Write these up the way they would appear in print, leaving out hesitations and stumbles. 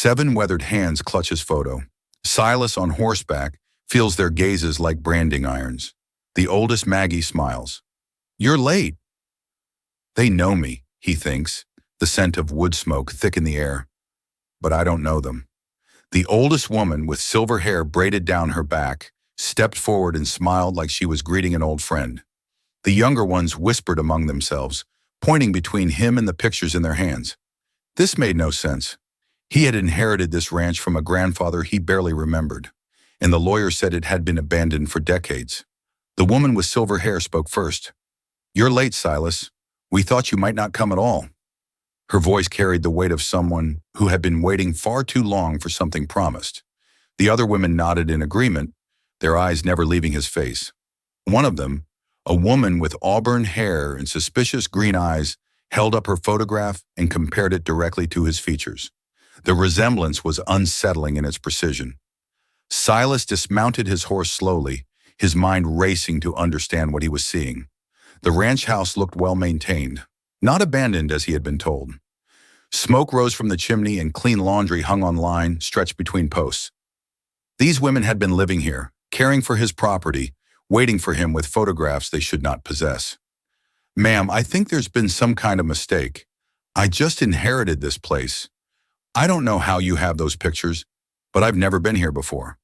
7 weathered hands clutch his photo. Silas on horseback feels their gazes like branding irons. The oldest Maggie smiles. "You're late." They know me, he thinks, the scent of wood smoke thick in the air. But I don't know them. The oldest woman, with silver hair braided down her back, stepped forward and smiled like she was greeting an old friend. The younger ones whispered among themselves, pointing between him and the pictures in their hands. This made no sense. He had inherited this ranch from a grandfather he barely remembered, and the lawyer said it had been abandoned for decades. The woman with silver hair spoke first. "You're late, Silas. We thought you might not come at all." Her voice carried the weight of someone who had been waiting far too long for something promised. The other women nodded in agreement, their eyes never leaving his face. One of them, a woman with auburn hair and suspicious green eyes, held up her photograph and compared it directly to his features. The resemblance was unsettling in its precision. Silas dismounted his horse slowly, his mind racing to understand what he was seeing. The ranch house looked well maintained, not abandoned as he had been told. Smoke rose from the chimney and clean laundry hung on line, stretched between posts. These women had been living here, caring for his property, waiting for him with photographs they should not possess. "Ma'am, I think there's been some kind of mistake. I just inherited this place. I don't know how you have those pictures, but I've never been here before."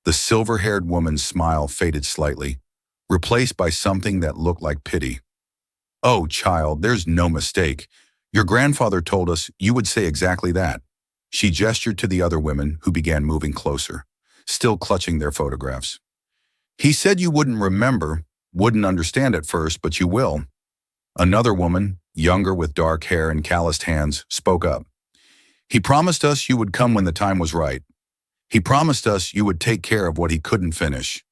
The silver-haired woman's smile faded slightly, replaced by something that looked like pity. "Oh, child, there's no mistake. Your grandfather told us you would say exactly that." She gestured to the other women, who began moving closer, still clutching their photographs. "He said you wouldn't remember, wouldn't understand at first, but you will." Another woman, younger with dark hair and calloused hands, spoke up. "He promised us you would come when the time was right. He promised us you would take care of what he couldn't finish."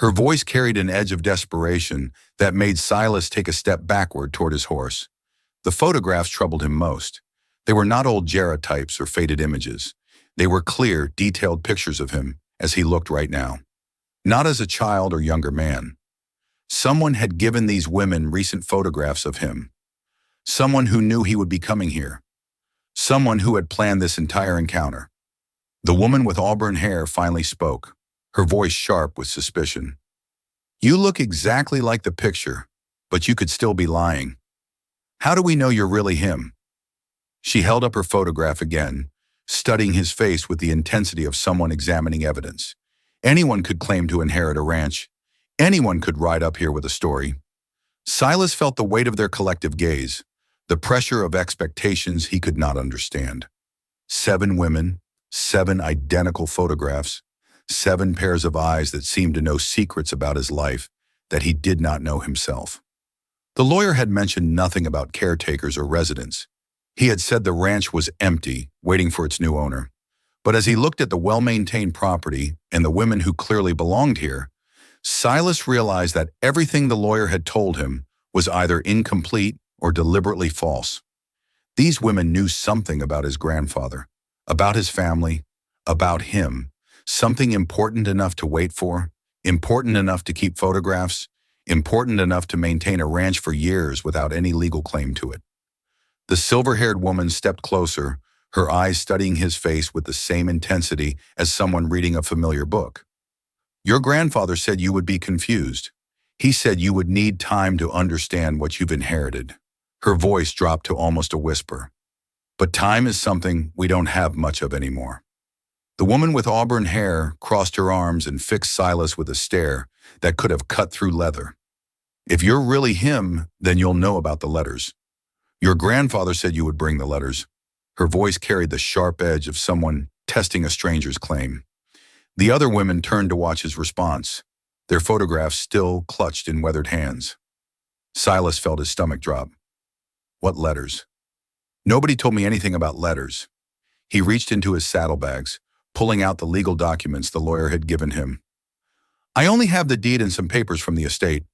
Her voice carried an edge of desperation that made Silas take a step backward toward his horse. The photographs troubled him most. They were not old gerotypes or faded images. They were clear, detailed pictures of him as he looked right now. Not as a child or younger man. Someone had given these women recent photographs of him. Someone who knew he would be coming here. Someone who had planned this entire encounter. The woman with auburn hair finally spoke, her voice sharp with suspicion. "You look exactly like the picture, but you could still be lying. How do we know you're really him?" She held up her photograph again, studying his face with the intensity of someone examining evidence. Anyone could claim to inherit a ranch. Anyone could ride up here with a story. Silas felt the weight of their collective gaze, the pressure of expectations he could not understand. 7 women, 7 identical photographs, 7 pairs of eyes that seemed to know secrets about his life that he did not know himself. The lawyer had mentioned nothing about caretakers or residents. He had said the ranch was empty, waiting for its new owner. But as he looked at the well-maintained property and the women who clearly belonged here, Silas realized that everything the lawyer had told him was either incomplete or deliberately false. These women knew something about his grandfather, about his family, about him, something important enough to wait for, important enough to keep photographs, important enough to maintain a ranch for years without any legal claim to it. The silver-haired woman stepped closer, her eyes studying his face with the same intensity as someone reading a familiar book. "Your grandfather said you would be confused. He said you would need time to understand what you've inherited." Her voice dropped to almost a whisper. "But time is something we don't have much of anymore." The woman with auburn hair crossed her arms and fixed Silas with a stare that could have cut through leather. "If you're really him, then you'll know about the letters. Your grandfather said you would bring the letters." Her voice carried the sharp edge of someone testing a stranger's claim. The other women turned to watch his response, their photographs still clutched in weathered hands. Silas felt his stomach drop. What letters? Nobody told me anything about letters. He reached into his saddlebags, pulling out the legal documents the lawyer had given him. "I only have the deed and some papers from the estate."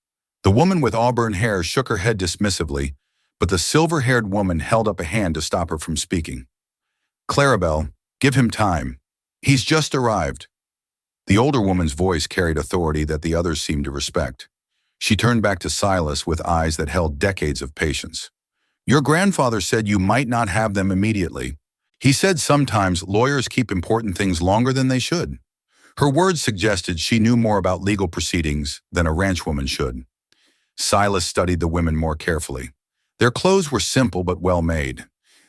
The woman with auburn hair shook her head dismissively, but the silver-haired woman held up a hand to stop her from speaking. "Clarabelle, give him time. He's just arrived." The older woman's voice carried authority that the others seemed to respect. She turned back to Silas with eyes that held decades of patience. "Your grandfather said you might not have them immediately. He said sometimes lawyers keep important things longer than they should. Her words suggested she knew more about legal proceedings than a ranchwoman should. Silas studied the women more carefully. Their clothes were simple but well made.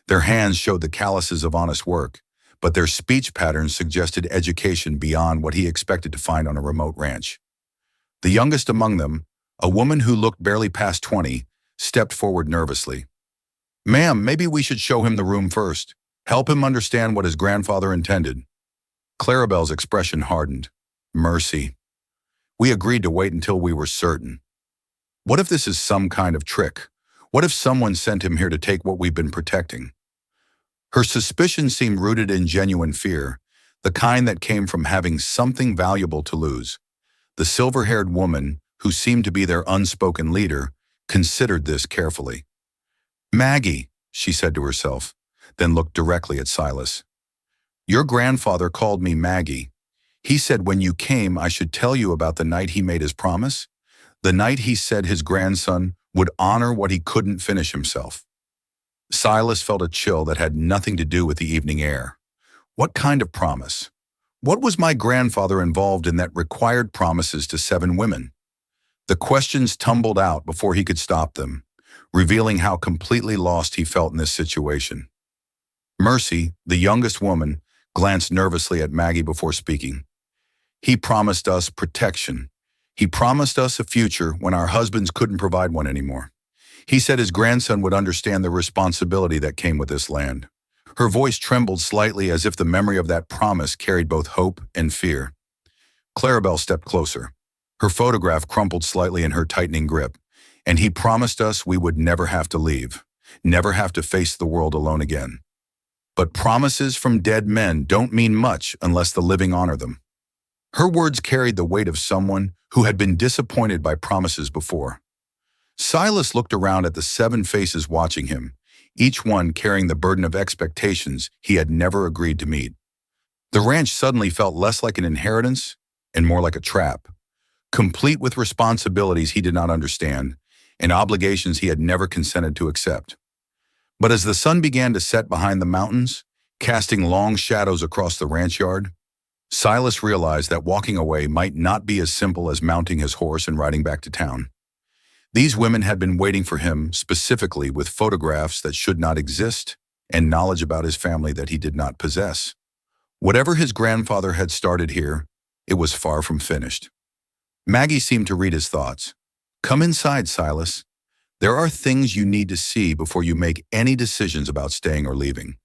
Their hands showed the calluses of honest work, but their speech patterns suggested education beyond what he expected to find on a remote ranch. The youngest among them, a woman who looked barely past 20, stepped forward nervously. "Ma'am, maybe we should show him the room first. Help him understand what his grandfather intended." Clarabelle's expression hardened. "Mercy. We agreed to wait until we were certain. What if this is some kind of trick? What if someone sent him here to take what we've been protecting?" Her suspicion seemed rooted in genuine fear, the kind that came from having something valuable to lose. The silver-haired woman, who seemed to be their unspoken leader, considered this carefully. "Maggie," she said to herself, then looked directly at Silas. "Your grandfather called me Maggie. He said when you came I should tell you about the night he made his promise, the night he said his grandson would honor what he couldn't finish himself." Silas felt a chill that had nothing to do with the evening air. What kind of promise? What was my grandfather involved in that required promises to 7 women? The questions tumbled out before he could stop them, revealing how completely lost he felt in this situation. Mercy, the youngest woman, glanced nervously at Maggie before speaking. "He promised us protection. He promised us a future when our husbands couldn't provide one anymore. He said his grandson would understand the responsibility that came with this land." Her voice trembled slightly as if the memory of that promise carried both hope and fear. Clarabelle stepped closer. Her photograph crumpled slightly in her tightening grip. "And he promised us we would never have to leave, never have to face the world alone again. But promises from dead men don't mean much unless the living honor them." Her words carried the weight of someone who had been disappointed by promises before. Silas looked around at the 7 faces watching him, each one carrying the burden of expectations he had never agreed to meet. The ranch suddenly felt less like an inheritance and more like a trap, complete with responsibilities he did not understand and obligations he had never consented to accept. But as the sun began to set behind the mountains, casting long shadows across the ranch yard, Silas realized that walking away might not be as simple as mounting his horse and riding back to town. These women had been waiting for him specifically with photographs that should not exist and knowledge about his family that he did not possess. Whatever his grandfather had started here, it was far from finished. Maggie seemed to read his thoughts. "Come inside, Silas. There are things you need to see before you make any decisions about staying or leaving."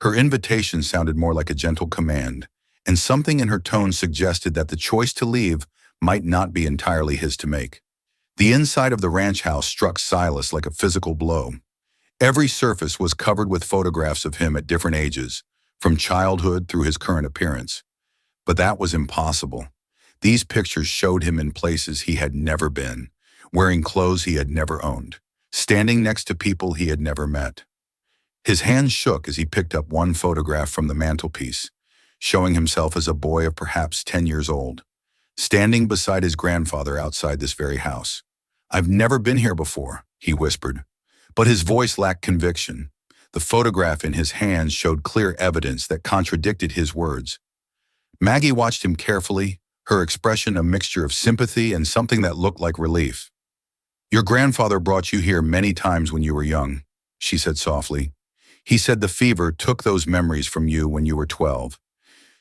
Her invitation sounded more like a gentle command, and something in her tone suggested that the choice to leave might not be entirely his to make. The inside of the ranch house struck Silas like a physical blow. Every surface was covered with photographs of him at different ages, from childhood through his current appearance. But that was impossible. These pictures showed him in places he had never been, wearing clothes he had never owned, standing next to people he had never met. His hand shook as he picked up one photograph from the mantelpiece, showing himself as a boy of perhaps 10 years old, standing beside his grandfather outside this very house. "I've never been here before," he whispered, but his voice lacked conviction. The photograph in his hands showed clear evidence that contradicted his words. Maggie watched him carefully, her expression a mixture of sympathy and something that looked like relief. "Your grandfather brought you here many times when you were young," she said softly. "He said the fever took those memories from you when you were 12.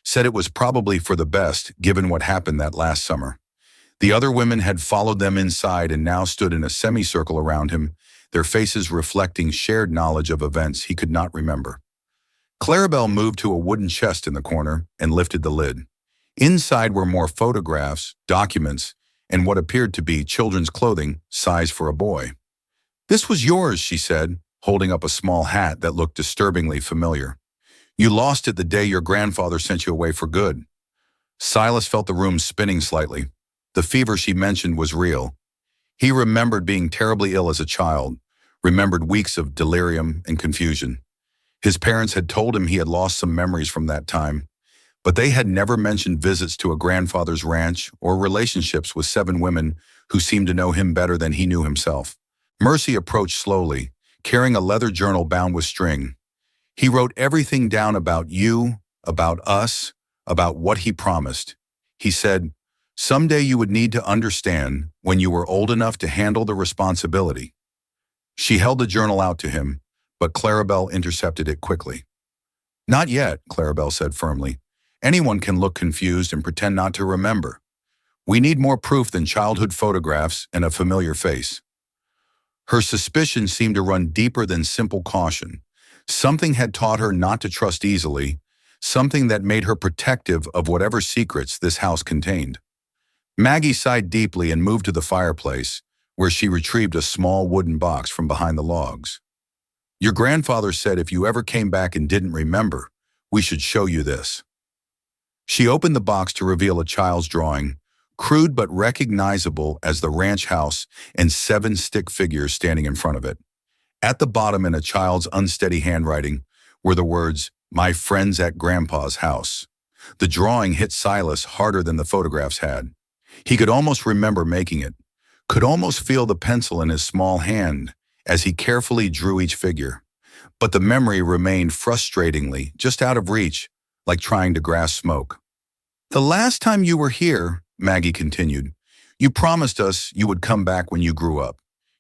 Said it was probably for the best, given what happened that last summer." The other women had followed them inside and now stood in a semicircle around him, their faces reflecting shared knowledge of events he could not remember. Clarabelle moved to a wooden chest in the corner and lifted the lid. Inside were more photographs, documents, and what appeared to be children's clothing, size for a boy. "This was yours," she said, holding up a small hat that looked disturbingly familiar. "You lost it the day your grandfather sent you away for good." Silas felt the room spinning slightly. The fever she mentioned was real. He remembered being terribly ill as a child, remembered weeks of delirium and confusion. His parents had told him he had lost some memories from that time, but they had never mentioned visits to a grandfather's ranch or relationships with 7 women who seemed to know him better than he knew himself. Mercy approached slowly, carrying a leather journal bound with string. He wrote everything down about you, about us, about what he promised. He said, someday you would need to understand when you were old enough to handle the responsibility. She held the journal out to him, but Clarabelle intercepted it quickly. Not yet, Clarabelle said firmly. Anyone can look confused and pretend not to remember. We need more proof than childhood photographs and a familiar face. Her suspicion seemed to run deeper than simple caution. Something had taught her not to trust easily, something that made her protective of whatever secrets this house contained. Maggie sighed deeply and moved to the fireplace, where she retrieved a small wooden box from behind the logs. Your grandfather said if you ever came back and didn't remember, we should show you this. She opened the box to reveal a child's drawing, crude but recognizable as the ranch house and 7 stick figures standing in front of it. At the bottom, in a child's unsteady handwriting, were the words, "My friends at Grandpa's house." The drawing hit Silas harder than the photographs had. He could almost remember making it, could almost feel the pencil in his small hand as he carefully drew each figure. But the memory remained frustratingly just out of reach, like trying to grasp smoke. The last time you were here, Maggie continued, you promised us you would come back when you grew up.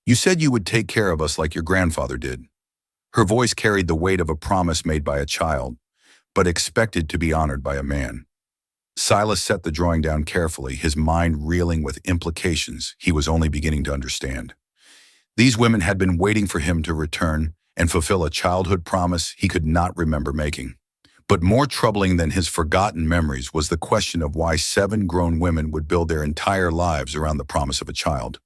You said you would take care of us like your grandfather did. Her voice carried the weight of a promise made by a child, but expected to be honored by a man. Silas set the drawing down carefully, his mind reeling with implications he was only beginning to understand. These women had been waiting for him to return and fulfill a childhood promise he could not remember making. But more troubling than his forgotten memories was the question of why 7 grown women would build their entire lives around the promise of a child.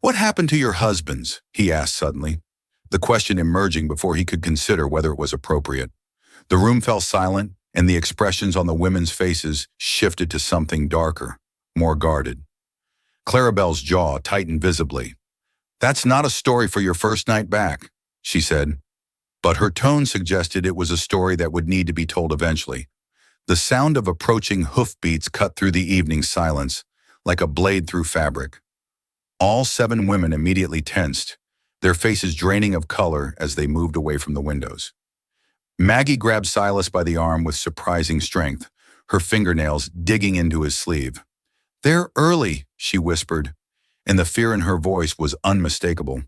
What happened to your husbands? He asked suddenly, the question emerging before he could consider whether it was appropriate. The room fell silent, and the expressions on the women's faces shifted to something darker, more guarded. Clarabelle's jaw tightened visibly. That's not a story for your first night back, she said, but her tone suggested it was a story that would need to be told eventually. The sound of approaching hoofbeats cut through the evening silence, like a blade through fabric. All 7 women immediately tensed, their faces draining of color as they moved away from the windows. Maggie grabbed Silas by the arm with surprising strength, her fingernails digging into his sleeve. They're early, she whispered, and the fear in her voice was unmistakable.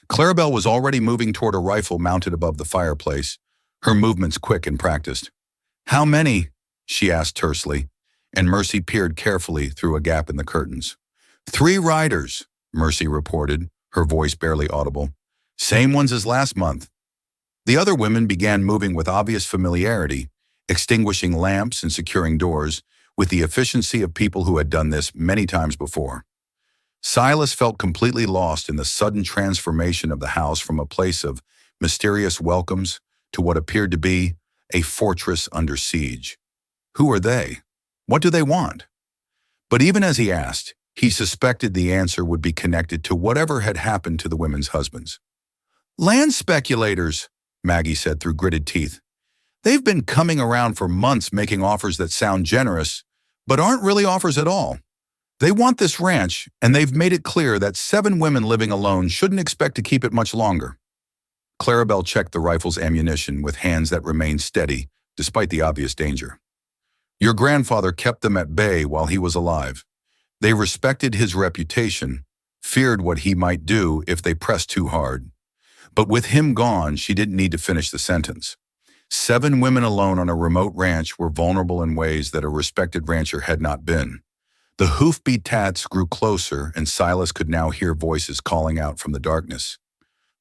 Clarabelle was already moving toward a rifle mounted above the fireplace, her movements quick and practiced. How many? She asked tersely, and Mercy peered carefully through a gap in the curtains. 3 riders, Mercy reported, her voice barely audible. Same ones as last month. The other women began moving with obvious familiarity, extinguishing lamps and securing doors, with the efficiency of people who had done this many times before. Silas felt completely lost in the sudden transformation of the house from a place of mysterious welcomes to what appeared to be a fortress under siege. Who are they? What do they want? But even as he asked, he suspected the answer would be connected to whatever had happened to the women's husbands. Land speculators, Maggie said through gritted teeth. They've been coming around for months making offers that sound generous, but aren't really offers at all. They want this ranch, and they've made it clear that 7 women living alone shouldn't expect to keep it much longer. Clarabelle checked the rifle's ammunition with hands that remained steady, despite the obvious danger. Your grandfather kept them at bay while he was alive. They respected his reputation, feared what he might do if they pressed too hard. But with him gone, she didn't need to finish the sentence. 7 women alone on a remote ranch were vulnerable in ways that a respected rancher had not been. The hoofbeat tats grew closer, and Silas could now hear voices calling out from the darkness.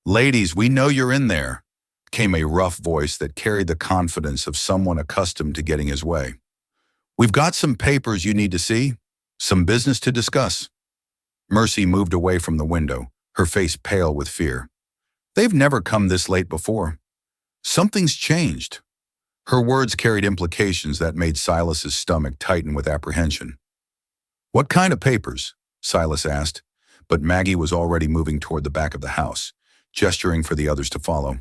Ladies, we know you're in there, came a rough voice that carried the confidence of someone accustomed to getting his way. We've got some papers you need to see, some business to discuss. Mercy moved away from the window, her face pale with fear. They've never come this late before. Something's changed. Her words carried implications that made Silas's stomach tighten with apprehension. What kind of papers? Silas asked, but Maggie was already moving toward the back of the house, gesturing for the others to follow.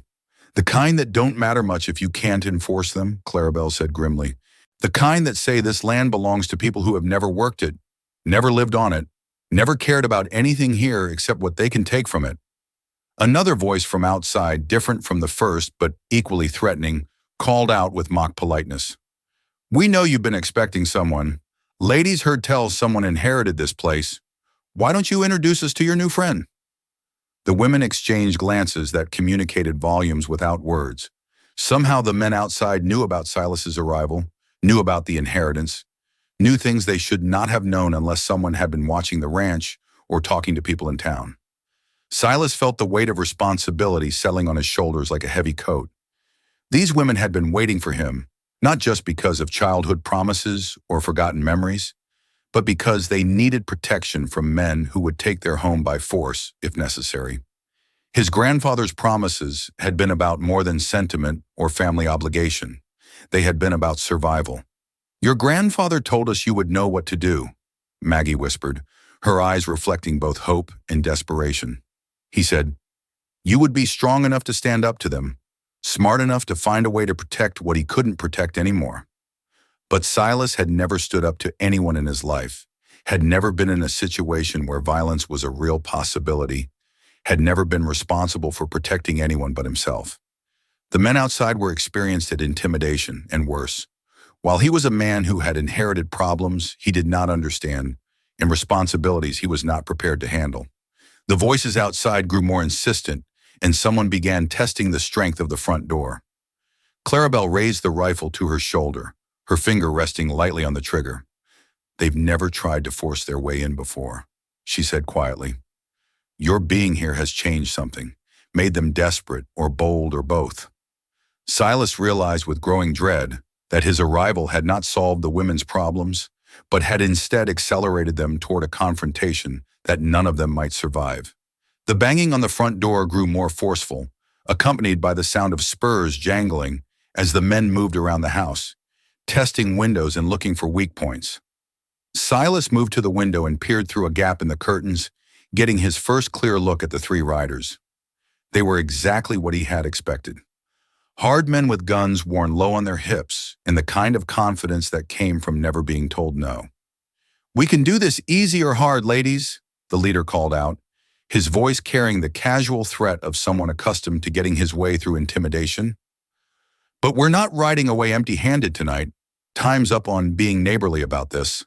The kind that don't matter much if you can't enforce them, Clarabelle said grimly. The kind that say this land belongs to people who have never worked it, never lived on it, never cared about anything here except what they can take from it. Another voice from outside, different from the first but equally threatening, called out with mock politeness. "We know you've been expecting someone. Ladies heard tell someone inherited this place. Why don't you introduce us to your new friend?" The women exchanged glances that communicated volumes without words. Somehow the men outside knew about Silas's arrival, knew about the inheritance, knew things they should not have known unless someone had been watching the ranch or talking to people in town. Silas felt the weight of responsibility settling on his shoulders like a heavy coat. These women had been waiting for him, not just because of childhood promises or forgotten memories, but because they needed protection from men who would take their home by force if necessary. His grandfather's promises had been about more than sentiment or family obligation. They had been about survival. "Your grandfather told us you would know what to do," Maggie whispered, her eyes reflecting both hope and desperation. He said, "You would be strong enough to stand up to them, smart enough to find a way to protect what he couldn't protect anymore." But Silas had never stood up to anyone in his life, had never been in a situation where violence was a real possibility, had never been responsible for protecting anyone but himself. The men outside were experienced at intimidation and worse. While he was a man who had inherited problems he did not understand and responsibilities he was not prepared to handle. The voices outside grew more insistent, and someone began testing the strength of the front door. Clarabelle raised the rifle to her shoulder, her finger resting lightly on the trigger. "They've never tried to force their way in before," she said quietly. "Your being here has changed something, made them desperate or bold or both." Silas realized with growing dread that his arrival had not solved the women's problems, but had instead accelerated them toward a confrontation that none of them might survive. The banging on the front door grew more forceful, accompanied by the sound of spurs jangling as the men moved around the house, testing windows and looking for weak points. Silas moved to the window and peered through a gap in the curtains, getting his first clear look at the three riders. They were exactly what he had expected. Hard men with guns worn low on their hips and the kind of confidence that came from never being told no. "We can do this easy or hard, ladies," the leader called out, his voice carrying the casual threat of someone accustomed to getting his way through intimidation. "But we're not riding away empty-handed tonight. Time's up on being neighborly about this."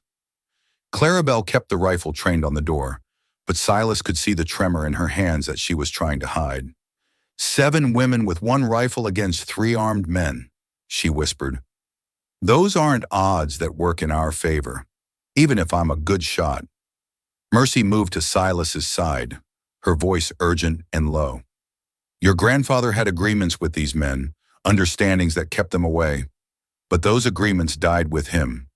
Clarabelle kept the rifle trained on the door, but Silas could see the tremor in her hands that she was trying to hide. "7 women with 1 rifle against 3 armed men," she whispered. "Those aren't odds that work in our favor, even if I'm a good shot." Mercy moved to Silas's side, her voice urgent and low. "Your grandfather had agreements with these men, understandings that kept them away, but those agreements died with him.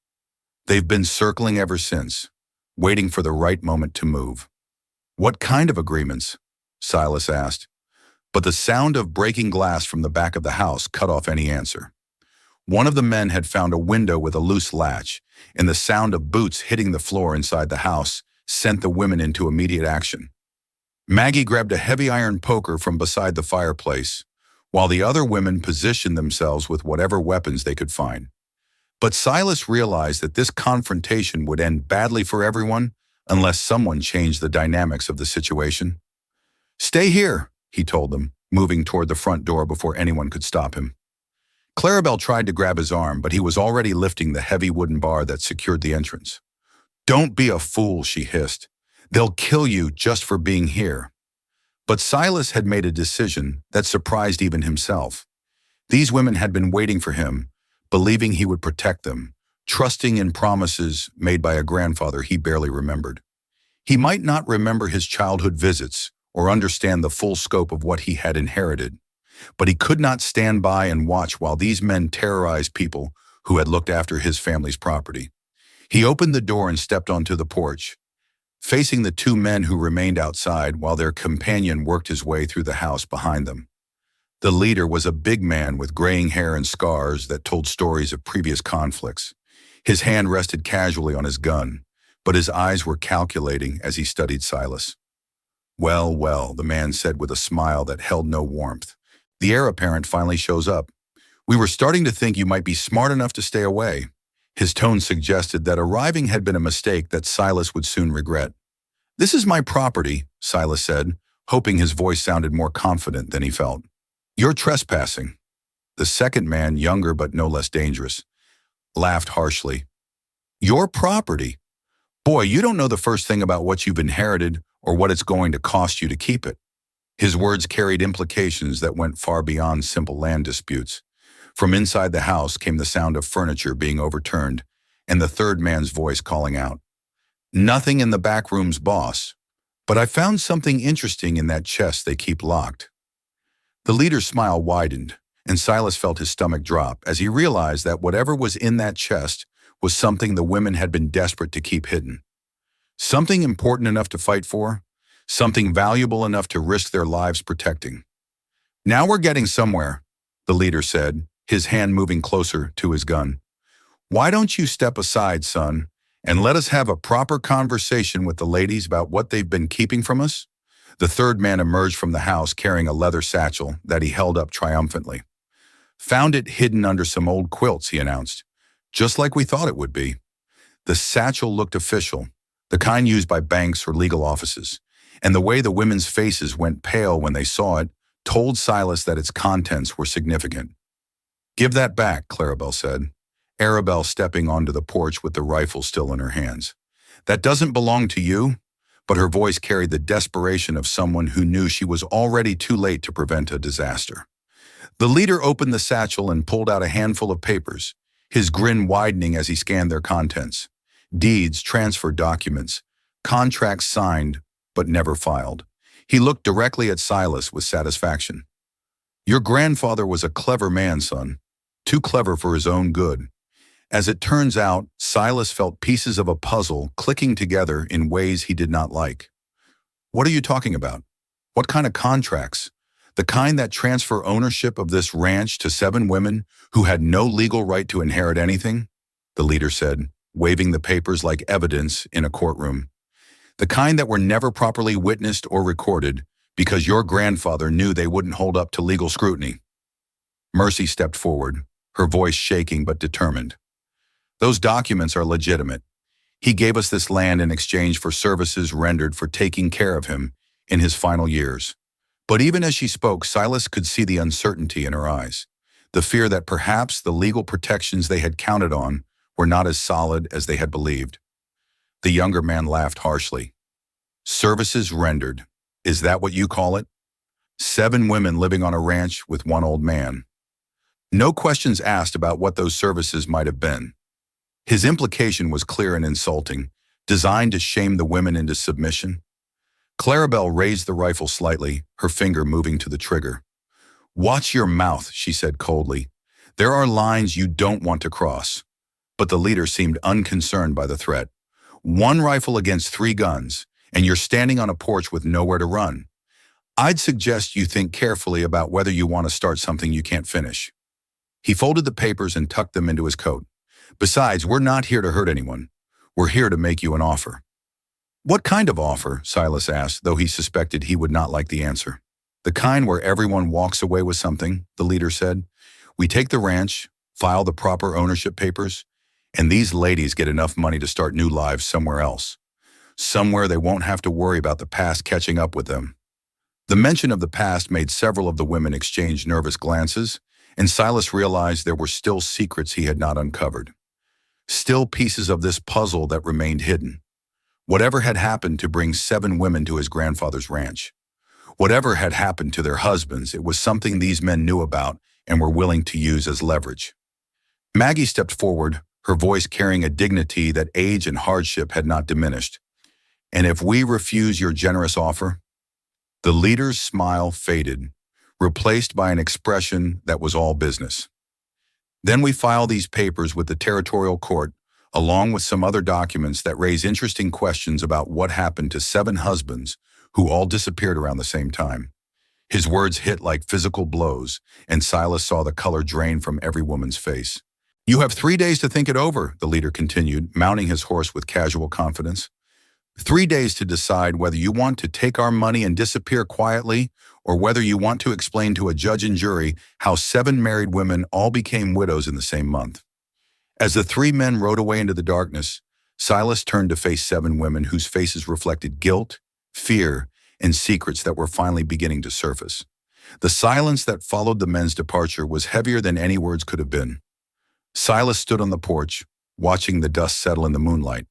They've been circling ever since, waiting for the right moment to move." "What kind of agreements?" Silas asked. But the sound of breaking glass from the back of the house cut off any answer. One of the men had found a window with a loose latch, and the sound of boots hitting the floor inside the house sent the women into immediate action. Maggie grabbed a heavy iron poker from beside the fireplace, while the other women positioned themselves with whatever weapons they could find. But Silas realized that this confrontation would end badly for everyone unless someone changed the dynamics of the situation. "Stay here," he told them, moving toward the front door before anyone could stop him. Clarabelle tried to grab his arm, but he was already lifting the heavy wooden bar that secured the entrance. "Don't be a fool," she hissed. "They'll kill you just for being here." But Silas had made a decision that surprised even himself. These women had been waiting for him, believing he would protect them, trusting in promises made by a grandfather he barely remembered. He might not remember his childhood visits or understand the full scope of what he had inherited, but he could not stand by and watch while these men terrorized people who had looked after his family's property. He opened the door and stepped onto the porch, facing the 2 men who remained outside while their companion worked his way through the house behind them. The leader was a big man with graying hair and scars that told stories of previous conflicts. His hand rested casually on his gun, but his eyes were calculating as he studied Silas. "Well, well," the man said with a smile that held no warmth. "The heir apparent finally shows up. We were starting to think you might be smart enough to stay away." His tone suggested that arriving had been a mistake that Silas would soon regret. "This is my property," Silas said, hoping his voice sounded more confident than he felt. "You're trespassing." The second man, younger but no less dangerous, laughed harshly. Your property? Boy, you don't know the first thing about what you've inherited or what it's going to cost you to keep it. His words carried implications that went far beyond simple land disputes. From inside the house came the sound of furniture being overturned and the third man's voice calling out, "Nothing in the back room's, boss. But I found something interesting in that chest they keep locked." The leader's smile widened, and Silas felt his stomach drop as he realized that whatever was in that chest was something the women had been desperate to keep hidden. Something important enough to fight for, something valuable enough to risk their lives protecting. "Now we're getting somewhere," the leader said, his hand moving closer to his gun. "Why don't you step aside, son, and let us have a proper conversation with the ladies about what they've been keeping from us?" The third man emerged from the house carrying a leather satchel that he held up triumphantly. "Found it hidden under some old quilts," he announced. "Just like we thought it would be." The satchel looked official, the kind used by banks or legal offices, and the way the women's faces went pale when they saw it told Silas that its contents were significant. "Give that back," Clarabelle said, Arabelle stepping onto the porch with the rifle still in her hands. "That doesn't belong to you," but her voice carried the desperation of someone who knew she was already too late to prevent a disaster. The leader opened the satchel and pulled out a handful of papers, his grin widening as he scanned their contents. Deeds, transfer documents, contracts signed but never filed. He looked directly at Silas with satisfaction. "Your grandfather was a clever man, son. Too clever for his own good." As it turns out, Silas felt pieces of a puzzle clicking together in ways he did not like. "What are you talking about? What kind of contracts? The kind that transfer ownership of this ranch to 7 women who had no legal right to inherit anything?" the leader said, waving the papers like evidence in a courtroom. "The kind that were never properly witnessed or recorded because your grandfather knew they wouldn't hold up to legal scrutiny." Mercy stepped forward, her voice shaking but determined. "Those documents are legitimate. He gave us this land in exchange for services rendered for taking care of him in his final years." But even as she spoke, Silas could see the uncertainty in her eyes, the fear that perhaps the legal protections they had counted on were not as solid as they had believed. The younger man laughed harshly. "Services rendered, is that what you call it? 7 women living on a ranch with 1 old man. No questions asked about what those services might have been." His implication was clear and insulting, designed to shame the women into submission. Clarabelle raised the rifle slightly, her finger moving to the trigger. "Watch your mouth," she said coldly. "There are lines you don't want to cross." But the leader seemed unconcerned by the threat. "1 rifle against 3 guns, and you're standing on a porch with nowhere to run. I'd suggest you think carefully about whether you want to start something you can't finish." He folded the papers and tucked them into his coat. "Besides, we're not here to hurt anyone. We're here to make you an offer." "What kind of offer?" Silas asked, though he suspected he would not like the answer. "The kind where everyone walks away with something," the leader said. "We take the ranch, file the proper ownership papers, and these ladies get enough money to start new lives somewhere else. Somewhere they won't have to worry about the past catching up with them." The mention of the past made several of the women exchange nervous glances, and Silas realized there were still secrets he had not uncovered. Still pieces of this puzzle that remained hidden. Whatever had happened to bring 7 women to his grandfather's ranch? Whatever had happened to their husbands, it was something these men knew about and were willing to use as leverage. Maggie stepped forward, her voice carrying a dignity that age and hardship had not diminished. "And if we refuse your generous offer?" The leader's smile faded, replaced by an expression that was all business. "Then we file these papers with the territorial court, along with some other documents that raise interesting questions about what happened to 7 husbands who all disappeared around the same time." His words hit like physical blows, and Silas saw the color drain from every woman's face. "You have 3 days to think it over," the leader continued, mounting his horse with casual confidence. 3 days to decide whether you want to take our money and disappear quietly, or whether you want to explain to a judge and jury how 7 married women all became widows in the same month." As the 3 men rode away into the darkness, Silas turned to face 7 women whose faces reflected guilt, fear, and secrets that were finally beginning to surface. The silence that followed the men's departure was heavier than any words could have been. Silas stood on the porch, watching the dust settle in the moonlight,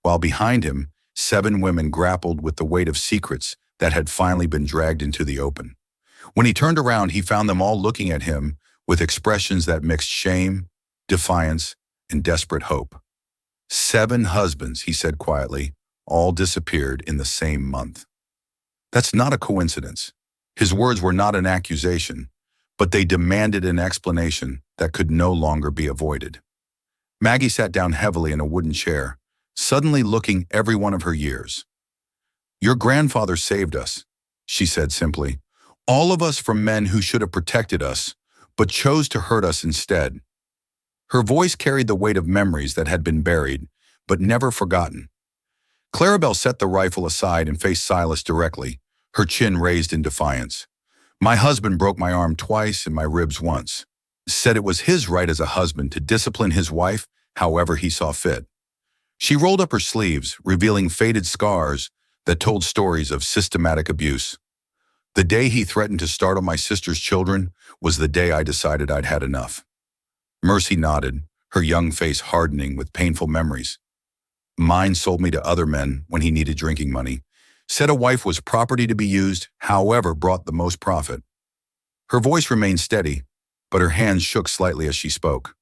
while behind him, 7 women grappled with the weight of secrets that had finally been dragged into the open. When he turned around, he found them all looking at him with expressions that mixed shame, defiance, and desperate hope. 7 husbands, he said quietly, all disappeared in the same month. That's not a coincidence. His words were not an accusation, but they demanded an explanation that could no longer be avoided. Maggie sat down heavily in a wooden chair, suddenly looking every one of her years. "Your grandfather saved us," she said simply. "All of us from men who should have protected us, but chose to hurt us instead." Her voice carried the weight of memories that had been buried, but never forgotten. Clarabelle set the rifle aside and faced Silas directly, her chin raised in defiance. "My husband broke my arm twice and my ribs once. Said it was his right as a husband to discipline his wife however he saw fit." She rolled up her sleeves, revealing faded scars that told stories of systematic abuse. "The day he threatened to startle my sister's children was the day I decided I'd had enough." Mercy nodded, her young face hardening with painful memories. "Mine sold me to other men when he needed drinking money. Said a wife was property to be used, however brought the most profit." Her voice remained steady, but her hands shook slightly as she spoke.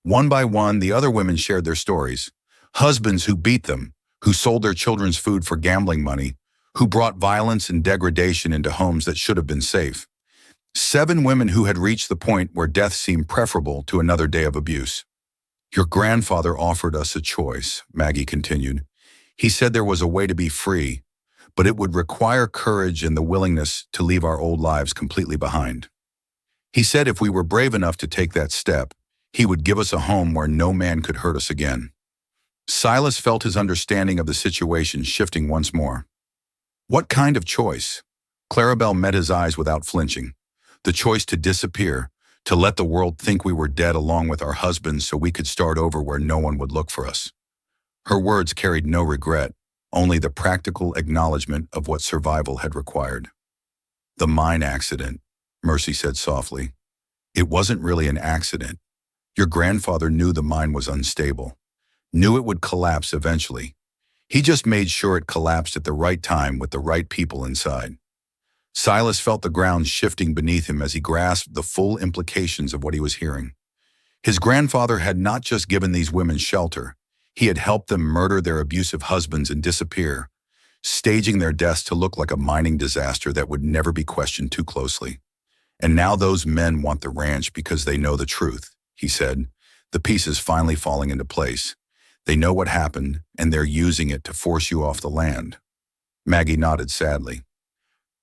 One by one, the other women shared their stories. Husbands who beat them, who sold their children's food for gambling money, who brought violence and degradation into homes that should have been safe. 7 women who had reached the point where death seemed preferable to another day of abuse. "Your grandfather offered us a choice," Maggie continued. "He said there was a way to be free, but it would require courage and the willingness to leave our old lives completely behind. He said if we were brave enough to take that step, he would give us a home where no man could hurt us again." Silas felt his understanding of the situation shifting once more. "What kind of choice?" Clarabelle met his eyes without flinching. "The choice to disappear, to let the world think we were dead along with our husbands so we could start over where no one would look for us." Her words carried no regret, only the practical acknowledgement of what survival had required. "The mine accident," Mercy said softly. "It wasn't really an accident. Your grandfather knew the mine was unstable, knew it would collapse eventually. He just made sure it collapsed at the right time with the right people inside." Silas felt the ground shifting beneath him as he grasped the full implications of what he was hearing. His grandfather had not just given these women shelter, he had helped them murder their abusive husbands and disappear, staging their deaths to look like a mining disaster that would never be questioned too closely. "And now those men want the ranch because they know the truth," he said, the pieces finally falling into place. "They know what happened, and they're using it to force you off the land." Maggie nodded sadly.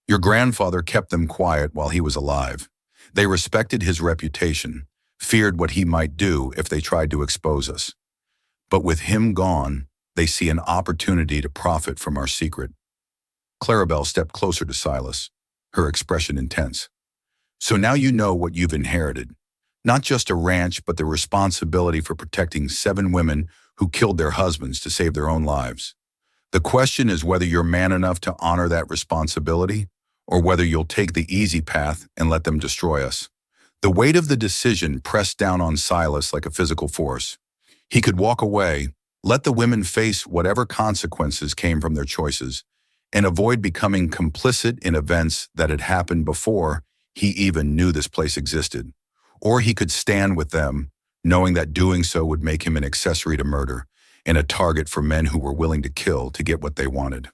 "Your grandfather kept them quiet while he was alive. They respected his reputation, feared what he might do if they tried to expose us. But with him gone, they see an opportunity to profit from our secret." Clarabelle stepped closer to Silas, her expression intense. "So now you know what you've inherited. Not just a ranch, but the responsibility for protecting 7 women who killed their husbands to save their own lives. The question is whether you're man enough to honor that responsibility, or whether you'll take the easy path and let them destroy us." The weight of the decision pressed down on Silas like a physical force. He could walk away, let the women face whatever consequences came from their choices, and avoid becoming complicit in events that had happened before he even knew this place existed. Or he could stand with them, knowing that doing so would make him an accessory to murder and a target for men who were willing to kill to get what they wanted.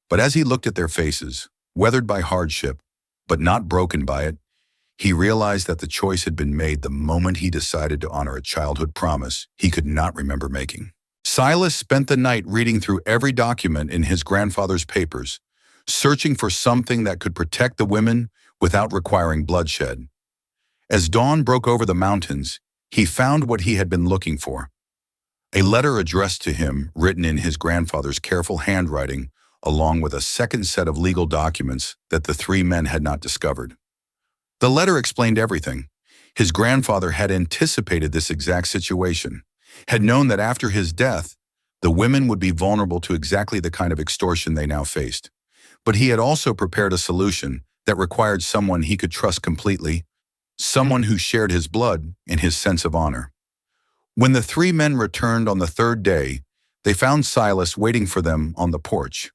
But as he looked at their faces, weathered by hardship, but not broken by it, he realized that the choice had been made the moment he decided to honor a childhood promise he could not remember making. Silas spent the night reading through every document in his grandfather's papers, searching for something that could protect the women without requiring bloodshed. As dawn broke over the mountains, he found what he had been looking for. A letter addressed to him, written in his grandfather's careful handwriting, along with a second set of legal documents that the 3 men had not discovered. The letter explained everything. His grandfather had anticipated this exact situation, had known that after his death, the women would be vulnerable to exactly the kind of extortion they now faced. But he had also prepared a solution that required someone he could trust completely, someone who shared his blood and his sense of honor. When the three men returned on the third day, they found Silas waiting for them on the porch.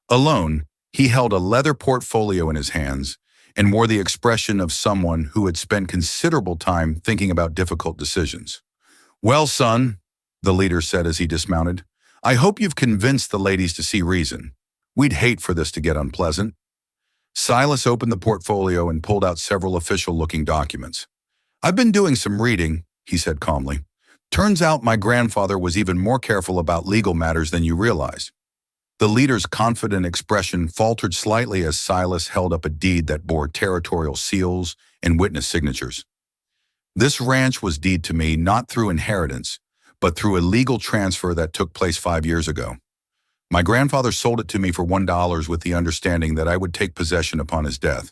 Alone, he held a leather portfolio in his hands and wore the expression of someone who had spent considerable time thinking about difficult decisions. "Well, son," the leader said as he dismounted, "I hope you've convinced the ladies to see reason. We'd hate for this to get unpleasant." Silas opened the portfolio and pulled out several official-looking documents. "I've been doing some reading," he said calmly. "Turns out my grandfather was even more careful about legal matters than you realize." The leader's confident expression faltered slightly as Silas held up a deed that bore territorial seals and witness signatures. "This ranch was deed to me not through inheritance, but through a legal transfer that took place 5 years ago. My grandfather sold it to me for $1 with the understanding that I would take possession upon his death."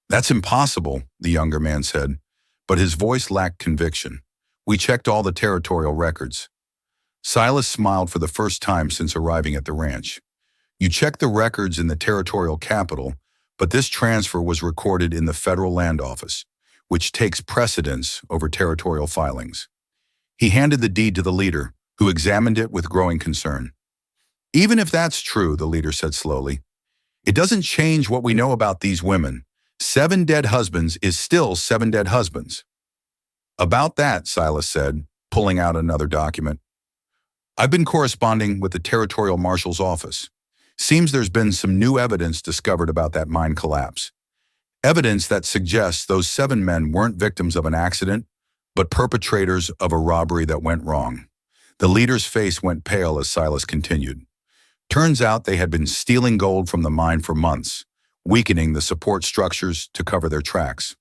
"That's impossible," the younger man said, but his voice lacked conviction. "We checked all the territorial records." Silas smiled for the first time since arriving at the ranch. "You checked the records in the territorial capital, but this transfer was recorded in the federal land office, which takes precedence over territorial filings." He handed the deed to the leader, who examined it with growing concern. "Even if that's true," the leader said slowly, "it doesn't change what we know about these women. 7 dead husbands is still 7 dead husbands." "About that," Silas said, pulling out another document, "I've been corresponding with the territorial marshal's office. Seems there's been some new evidence discovered about that mine collapse. Evidence that suggests those 7 men weren't victims of an accident, but perpetrators of a robbery that went wrong." The leader's face went pale as Silas continued. "Turns out they had been stealing gold from the mine for months, weakening the support structures to cover their tracks.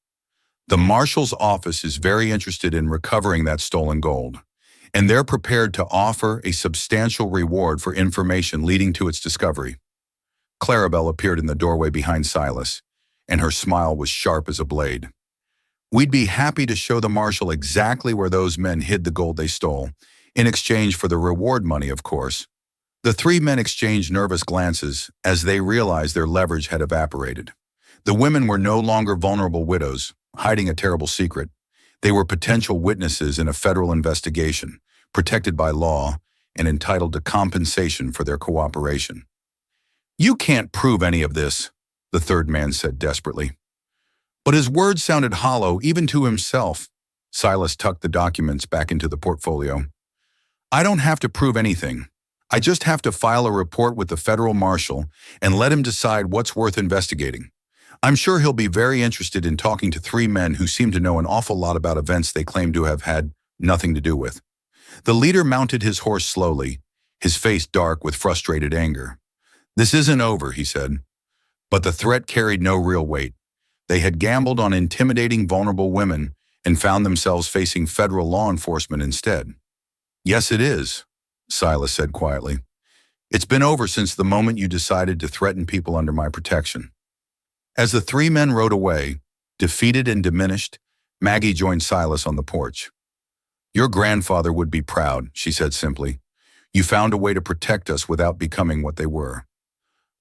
The marshal's office is very interested in recovering that stolen gold, and they're prepared to offer a substantial reward for information leading to its discovery." Clarabelle appeared in the doorway behind Silas, and her smile was sharp as a blade. "We'd be happy to show the marshal exactly where those men hid the gold they stole, in exchange for the reward money, of course." The 3 men exchanged nervous glances as they realized their leverage had evaporated. The women were no longer vulnerable widows, hiding a terrible secret. They were potential witnesses in a federal investigation, protected by law and entitled to compensation for their cooperation. "You can't prove any of this," the third man said desperately. But his words sounded hollow even to himself. Silas tucked the documents back into the portfolio. "I don't have to prove anything. I just have to file a report with the federal marshal and let him decide what's worth investigating. I'm sure he'll be very interested in talking to 3 men who seem to know an awful lot about events they claim to have had nothing to do with." The leader mounted his horse slowly, his face dark with frustrated anger. "This isn't over," he said. But the threat carried no real weight. They had gambled on intimidating vulnerable women and found themselves facing federal law enforcement instead. "Yes, it is," Silas said quietly. "It's been over since the moment you decided to threaten people under my protection." As the 3 men rode away, defeated and diminished, Maggie joined Silas on the porch. "Your grandfather would be proud," she said simply. "You found a way to protect us without becoming what they were."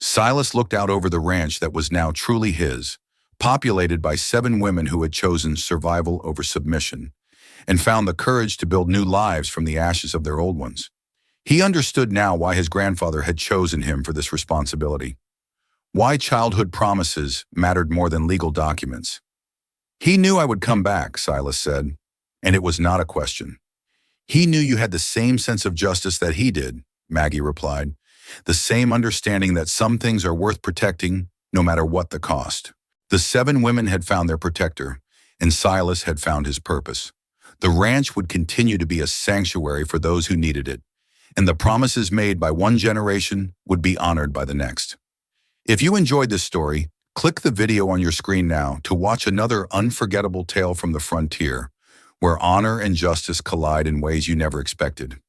Silas looked out over the ranch that was now truly his, populated by 7 women who had chosen survival over submission, and found the courage to build new lives from the ashes of their old ones. He understood now why his grandfather had chosen him for this responsibility. Why childhood promises mattered more than legal documents. "He knew I would come back," Silas said, "and it was not a question." "He knew you had the same sense of justice that he did," Maggie replied. "The same understanding that some things are worth protecting, no matter what the cost." The 7 women had found their protector, and Silas had found his purpose. The ranch would continue to be a sanctuary for those who needed it, and the promises made by one generation would be honored by the next. If you enjoyed this story, click the video on your screen now to watch another unforgettable tale from the frontier, where honor and justice collide in ways you never expected.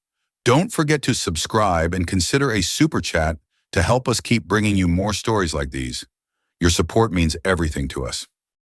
Don't forget to subscribe and consider a super chat to help us keep bringing you more stories like these. Your support means everything to us.